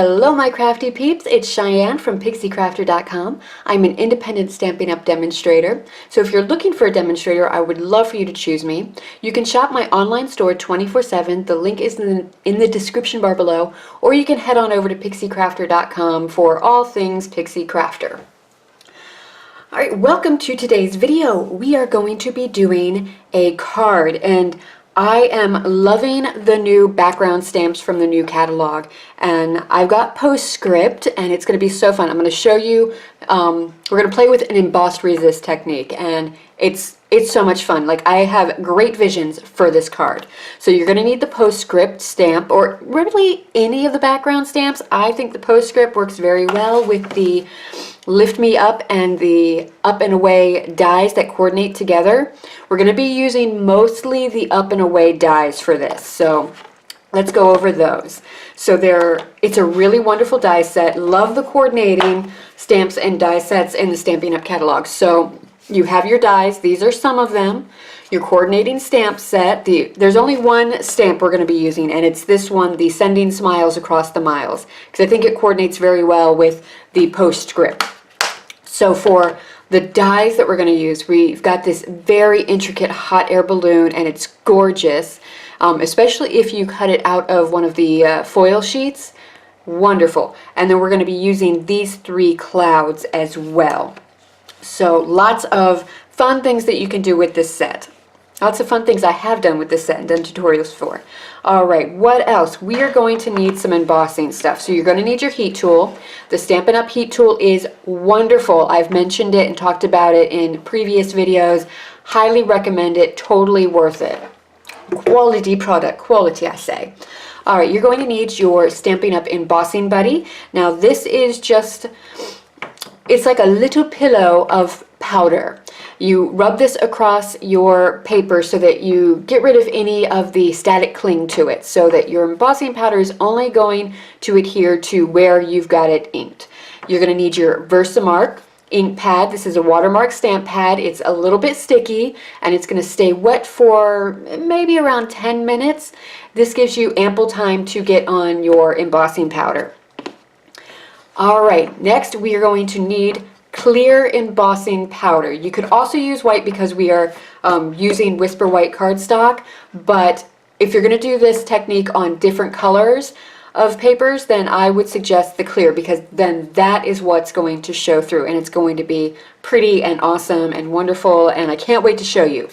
Hello my crafty peeps, it's Cheyenne from PixieCrafter.com. I'm an independent Stampin' Up! Demonstrator, so if you're looking for a demonstrator, I would love for you to choose me. You can shop my online store 24/7, the link is in the description bar below, or you can head on over to PixieCrafter.com for all things Pixie Crafter. Alright, welcome to today's video. We are going to be doing a card, and I am loving the new background stamps from the new catalog, and I've got Postscript, and it's going to be so fun. I'm going to show you, we're going to play with an embossed resist technique, and it's so much fun. Like, I have great visions for this card. So you're going to need the Postscript stamp, or really any of the background stamps. I think the Postscript works very well with the Lift Me Up and the Up and Away dies that coordinate together. We're going to be using mostly the Up and Away dies for this, so let's go over those. So it's a really wonderful die set. Love the coordinating stamps and die sets in the Stampin' Up! Catalog. So you have your dies, these are some of them. Your coordinating stamp set, there's only one stamp we're going to be using, and it's this one, the Sending Smiles Across the Miles, because I think it coordinates very well with the Postscript. So for the dies that we're going to use, we've got this very intricate hot air balloon, and it's gorgeous, especially if you cut it out of one of the foil sheets. Wonderful. And then we're going to be using these three clouds as well. So lots of fun things that you can do with this set. Lots of fun things I have done with this set and done tutorials for. Alright, what else? We are going to need some embossing stuff. So you're going to need your heat tool. The Stampin' Up! Heat tool is wonderful. I've mentioned it and talked about it in previous videos. Highly recommend it. Totally worth it. Quality product. Quality, I say. Alright, you're going to need your Stampin' Up! Embossing Buddy. Now this is just, it's like a little pillow of powder. You rub this across your paper so that you get rid of any of the static cling to it, so that your embossing powder is only going to adhere to where you've got it inked. You're going to need your Versamark ink pad. This is a watermark stamp pad. It's a little bit sticky, and it's going to stay wet for maybe around 10 minutes. This gives you ample time to get on your embossing powder. Alright, next we are going to need clear embossing powder. You could also use white because we are using Whisper White cardstock, but if you're going to do this technique on different colors of papers, then I would suggest the clear, because then that is what's going to show through, and it's going to be pretty and awesome and wonderful, and I can't wait to show you.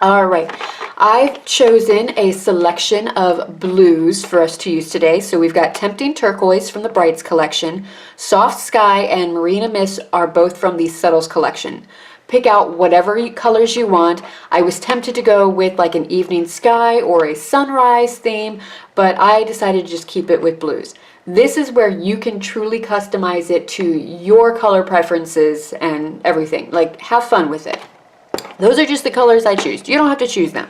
Alright, I've chosen a selection of blues for us to use today. So we've got Tempting Turquoise from the Brights collection, Soft Sky and Marina Mist are both from the Subtles collection. Pick out whatever colors you want. I was tempted to go with like an evening sky or a sunrise theme, but I decided to just keep it with blues. This is where you can truly customize it to your color preferences and everything. Like, have fun with it. Those are just the colors I choose. You don't have to choose them,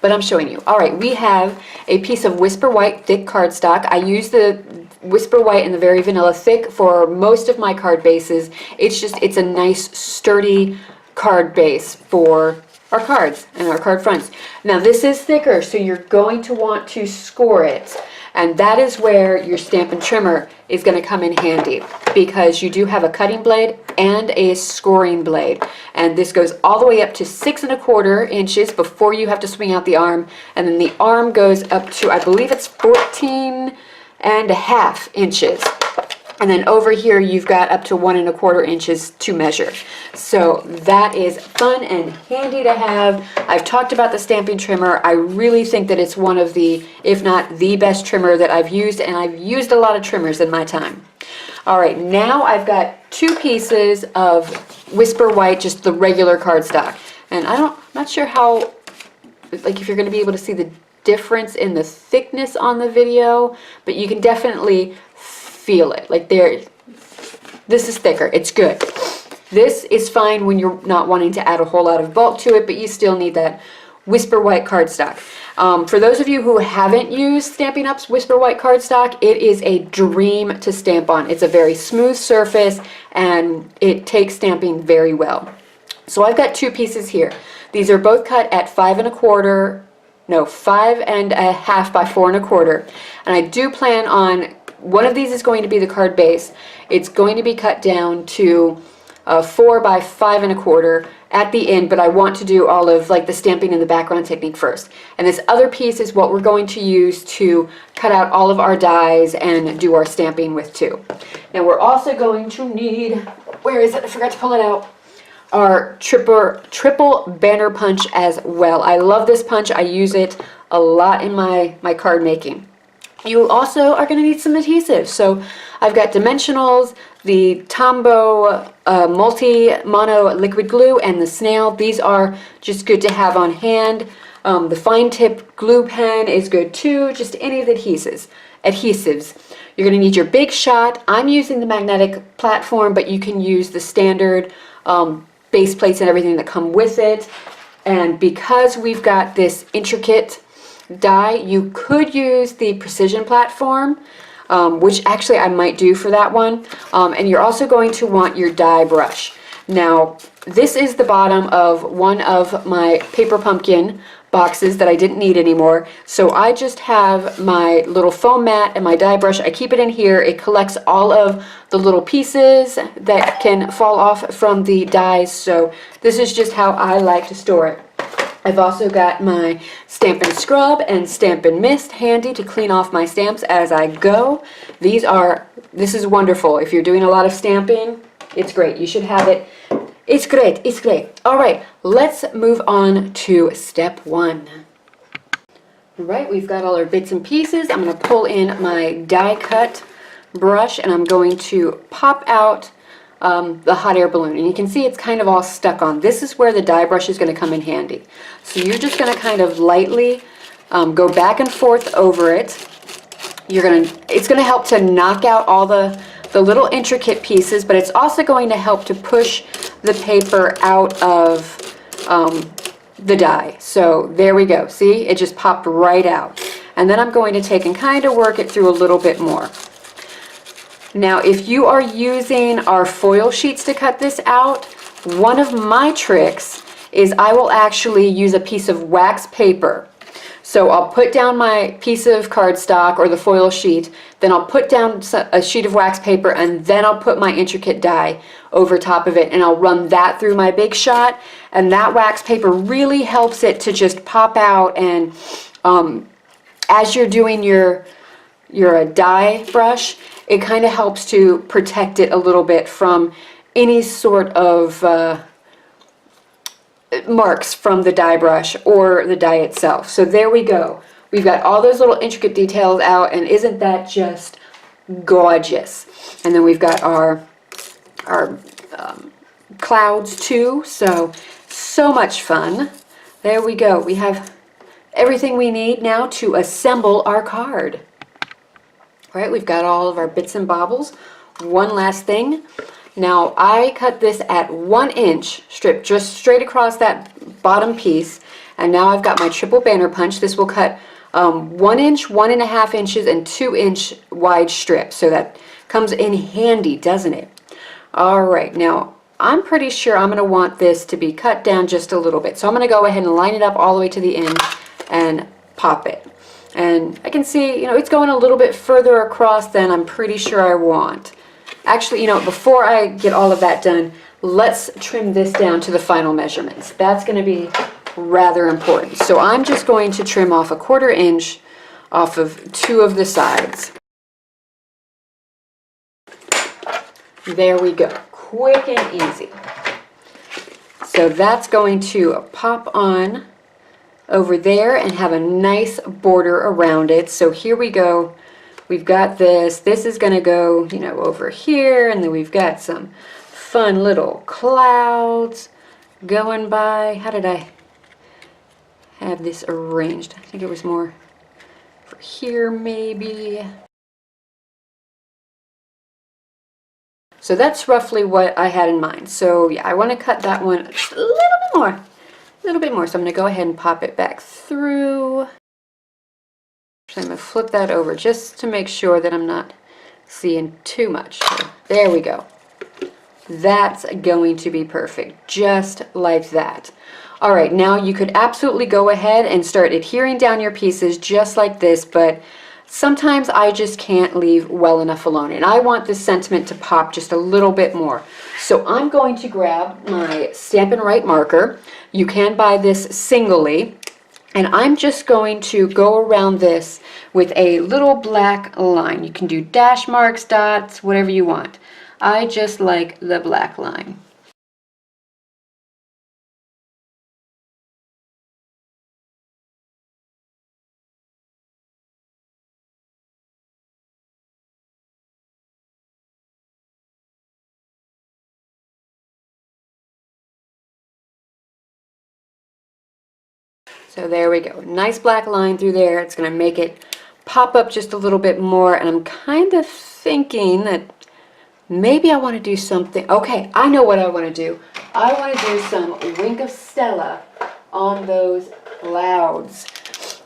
but I'm showing you. Alright, we have a piece of Whisper White thick cardstock. I use the Whisper White and the Very Vanilla Thick for most of my card bases. It's a nice sturdy card base for our cards and our card fronts. Now this is thicker, so you're going to want to score it. And that is where your Stampin' Trimmer is going to come in handy, because you do have a cutting blade and a scoring blade. And this goes all the way up to 6 1/4 inches before you have to swing out the arm. And then the arm goes up to, I believe it's 14 1/2 inches. And then over here you've got up to 1 1/4 inches to measure. So that is fun and handy to have. I've talked about the Stampin' Trimmer. I really think that it's one of the, if not the best trimmer that I've used, and I've used a lot of trimmers in my time. Alright, now I've got two pieces of Whisper White, just the regular cardstock. And I'm not sure how, like, if you're going to be able to see the difference in the thickness on the video, but you can definitely feel it. Like, this is thicker. It's good. This is fine when you're not wanting to add a whole lot of bulk to it, but you still need that Whisper White cardstock. For those of you who haven't used Stampin' Up's Whisper White cardstock, it is a dream to stamp on. It's a very smooth surface, and it takes stamping very well. So I've got two pieces here. These are both cut at 5 1/4, no, 5 1/2 by 4 1/4, and I do plan on one of these is going to be the card base. It's going to be cut down to 4 by 5 1/4 at the end, but I want to do all of like the stamping and the background technique first. And this other piece is what we're going to use to cut out all of our dies and do our stamping with too. Now we're also going to need, where is it? I forgot to pull it out. Our triple banner punch as well. I love this punch. I use it a lot in my card making. You also are going to need some adhesive. So I've got Dimensionals, the Tombow multi-mono liquid glue, and the snail. These are just good to have on hand. The fine tip glue pen is good too, just any of the adhesives. You're going to need your Big Shot. I'm using the magnetic platform, but you can use the standard base plates and everything that come with it. And because we've got this intricate die, you could use the precision platform, which actually I might do for that one. And you're also going to want your die brush. Now, this is the bottom of one of my paper pumpkin boxes that I didn't need anymore. So I just have my little foam mat and my die brush. I keep it in here. It collects all of the little pieces that can fall off from the dies. So this is just how I like to store it. I've also got my Stampin' Scrub and Stampin' Mist handy to clean off my stamps as I go. This is wonderful. If you're doing a lot of stamping, it's great. You should have it. It's great. It's great. All right, let's move on to step 1. All right, we've got all our bits and pieces. I'm going to pull in my die cut brush and I'm going to pop out the hot air balloon, and you can see it's kind of all stuck on. This is where the die brush is going to come in handy. So you're just going to kind of lightly go back and forth over it. It's going to help to knock out all the little intricate pieces, but it's also going to help to push the paper out of the die. So there we go. See, it just popped right out. And then I'm going to take and kind of work it through a little bit more. Now, if you are using our foil sheets to cut this out, one of my tricks is I will actually use a piece of wax paper. So I'll put down my piece of cardstock or the foil sheet, then I'll put down a sheet of wax paper, and then I'll put my intricate die over top of it, and I'll run that through my Big Shot, and that wax paper really helps it to just pop out. And as you're doing your die brush, it kind of helps to protect it a little bit from any sort of marks from the die brush or the die itself. So there we go. We've got all those little intricate details out, and isn't that just gorgeous? And then we've got our clouds too, so much fun. There we go. We have everything we need now to assemble our card. All right, we've got all of our bits and bobbles. One last thing. Now, I cut this at 1 inch strip, just straight across that bottom piece. And now I've got my triple banner punch. This will cut 1 inch, 1.5 inches, and 2 inch wide strips. So that comes in handy, doesn't it? All right, now I'm pretty sure I'm going to want this to be cut down just a little bit. So I'm going to go ahead and line it up all the way to the end and pop it. And I can see, it's going a little bit further across than I'm pretty sure I want. Actually, before I get all of that done, let's trim this down to the final measurements. That's going to be rather important. So I'm just going to trim off 1/4 inch off of 2 of the sides. There we go. Quick and easy. So that's going to pop on over there and have a nice border around it. So here we go. We've got this. This is going to go, over here, and then we've got some fun little clouds going by. How did I have this arranged? I think it was more for here, maybe. So that's roughly what I had in mind. So yeah, I want to cut that one just a little bit more. A little bit more. So I'm going to go ahead and pop it back through. So I'm going to flip that over just to make sure that I'm not seeing too much. So there we go. That's going to be perfect, just like that. All right, now you could absolutely go ahead and start adhering down your pieces just like this, but sometimes I just can't leave well enough alone, and I want this sentiment to pop just a little bit more. So I'm going to grab my Stampin' Write marker. You can buy this singly, and I'm just going to go around this with a little black line. You can do dash marks, dots, whatever you want. I just like the black line. So there we go. Nice black line through there. It's going to make it pop up just a little bit more, and I'm kind of thinking that maybe I want to do something. Okay, I know what I want to do. I want to do some Wink of Stella on those clouds.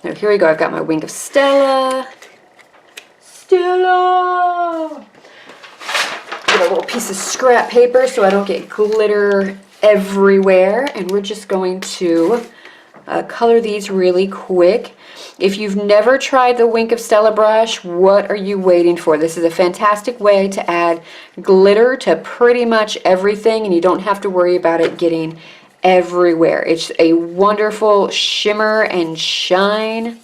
Now here we go. I've got my Wink of Stella. Stella! Get a little piece of scrap paper so I don't get glitter everywhere, and we're just going to color these really quick. If you've never tried the Wink of Stella brush, what are you waiting for? This is a fantastic way to add glitter to pretty much everything, and you don't have to worry about it getting everywhere. It's a wonderful shimmer and shine.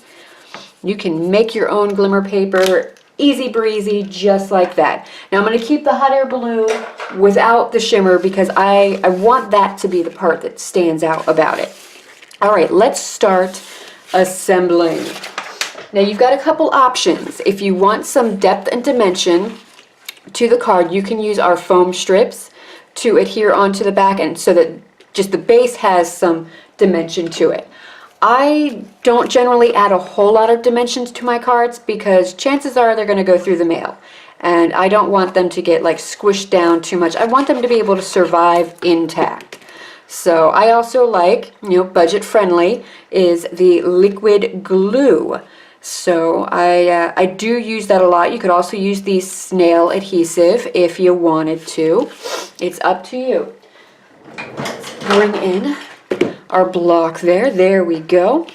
You can make your own glimmer paper easy breezy, just like that. Now I'm going to keep the hot air balloon without the shimmer because I want that to be the part that stands out about it. All right, let's start assembling. Now you've got a couple options. If you want some depth and dimension to the card, you can use our foam strips to adhere onto the back, and so that just the base has some dimension to it. I don't generally add a whole lot of dimensions to my cards because chances are they're going to go through the mail, and I don't want them to get like squished down too much. I want them to be able to survive intact. So I also like, budget friendly, is the liquid glue. So I do use that a lot. You could also use the snail adhesive if you wanted to. It's up to you. Let's bring in our block there. There we go.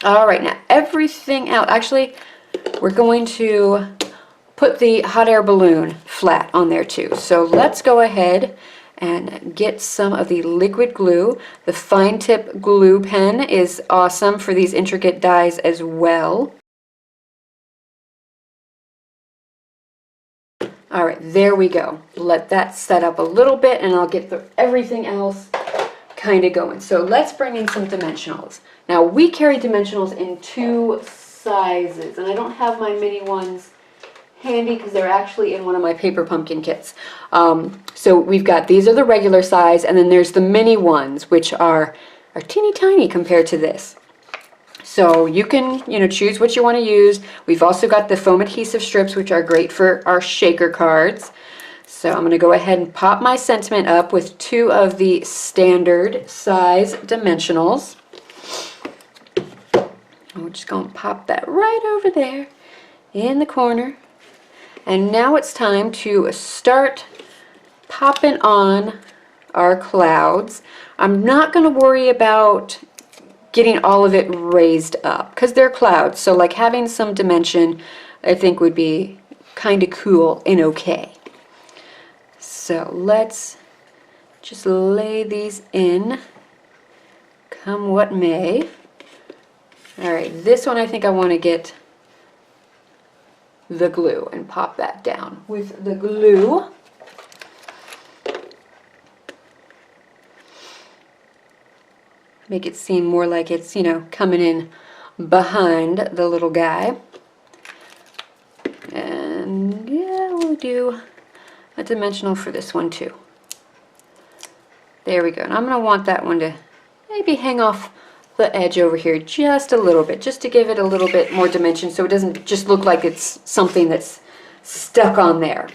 All right, now everything out. Actually, we're going to put the hot air balloon flat on there too. So let's go ahead and get some of the liquid glue. The fine tip glue pen is awesome for these intricate dies as well. All right, there we go. Let that set up a little bit and I'll get everything else kind of going. So let's bring in some dimensionals. Now we carry dimensionals in 2 sizes, and I don't have my mini ones handy because they're actually in one of my paper pumpkin kits. So we've got, these are the regular size, and then there's the mini ones, which are teeny tiny compared to this. So you can, choose what you want to use. We've also got the foam adhesive strips, which are great for our shaker cards. So I'm going to go ahead and pop my sentiment up with 2 of the standard size dimensionals. And we're just going to pop that right over there in the corner. And now it's time to start popping on our clouds. I'm not going to worry about getting all of it raised up because they're clouds. So like having some dimension I think would be kind of cool and okay. So let's just lay these in, come what may. All right, this one I think I want to get the glue and pop that down with the glue. Make it seem more like it's, coming in behind the little guy. And yeah, we'll do a dimensional for this one too. There we go. And I'm going to want that one to maybe hang off the edge over here just a little bit, just to give it a little bit more dimension so it doesn't just look like it's something that's stuck on there.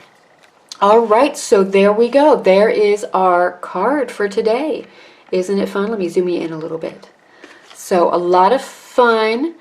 All right, so there we go. There is our card for today. Isn't it fun? Let me zoom you in a little bit. So a lot of fun.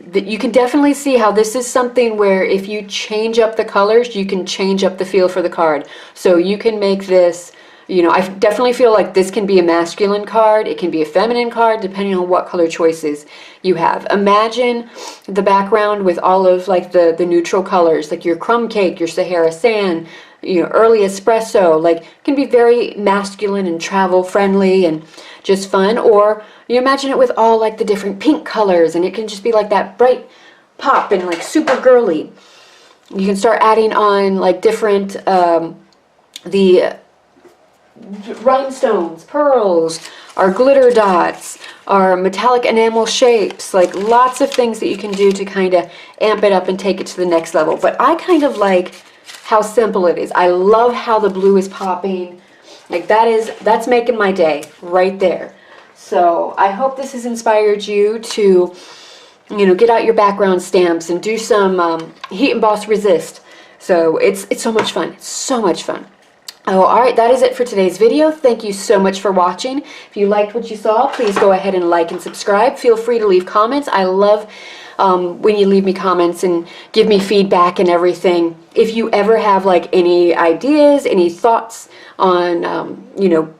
That you can definitely see how this is something where if you change up the colors, you can change up the feel for the card. So you can make this You know, I definitely feel like this can be a masculine card. It can be a feminine card, depending on what color choices you have. Imagine the background with all of like the neutral colors, like your crumb cake, your Sahara sand, you know, early espresso. Like, it can be very masculine and travel friendly and just fun. Or you imagine it with all like the different pink colors, and it can just be like that bright pop and like super girly. You can start adding on like different the rhinestones, pearls, our glitter dots, our metallic enamel shapes, like lots of things that you can do to kind of amp it up and take it to the next level. But I kind of like how simple it is. I love how the blue is popping. Like, that's making my day right there. So I hope this has inspired you to, you know, get out your background stamps and do some heat emboss resist. So it's so much fun. It's so much fun. Oh, all right, that is it for today's video. Thank you so much for watching. If you liked what you saw, please go ahead and like and subscribe. Feel free to leave comments. I love when you leave me comments and give me feedback and everything. If you ever have like any ideas, any thoughts on, you know,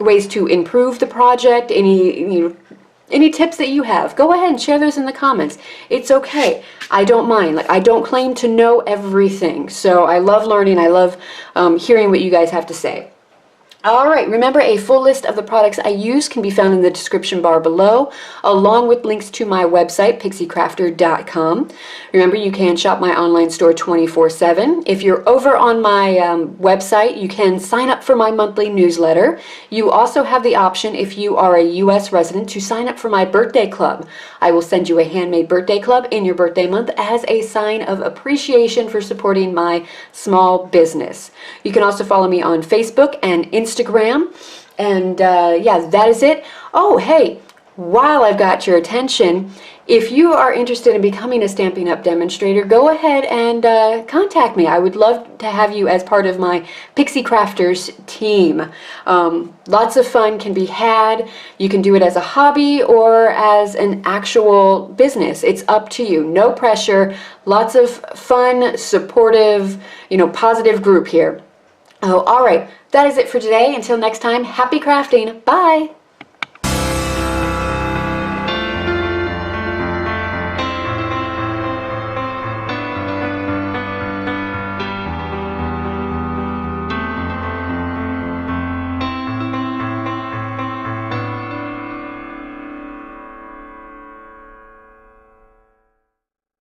ways to improve the project, any tips that you have, go ahead and share those in the comments. It's okay. I don't mind. Like, I don't claim to know everything. So I love learning. I love hearing what you guys have to say. All right, remember, a full list of the products I use can be found in the description bar below, along with links to my website, pixiecrafter.com. Remember, you can shop my online store 24/7. If you're over on my website, you can sign up for my monthly newsletter. You also have the option, if you are a U.S. resident, to sign up for my birthday club. I will send you a handmade birthday club in your birthday month as a sign of appreciation for supporting my small business. You can also follow me on Facebook and Instagram. And yeah, that is it. Oh, hey, while I've got your attention, if you are interested in becoming a Stampin' Up! Demonstrator, go ahead and contact me. I would love to have you as part of my Pixie Crafters team. Lots of fun can be had. You can do it as a hobby or as an actual business. It's up to you. No pressure. Lots of fun, supportive, you know, positive group here. Oh, all right. That is it for today. Until next time, happy crafting. Bye.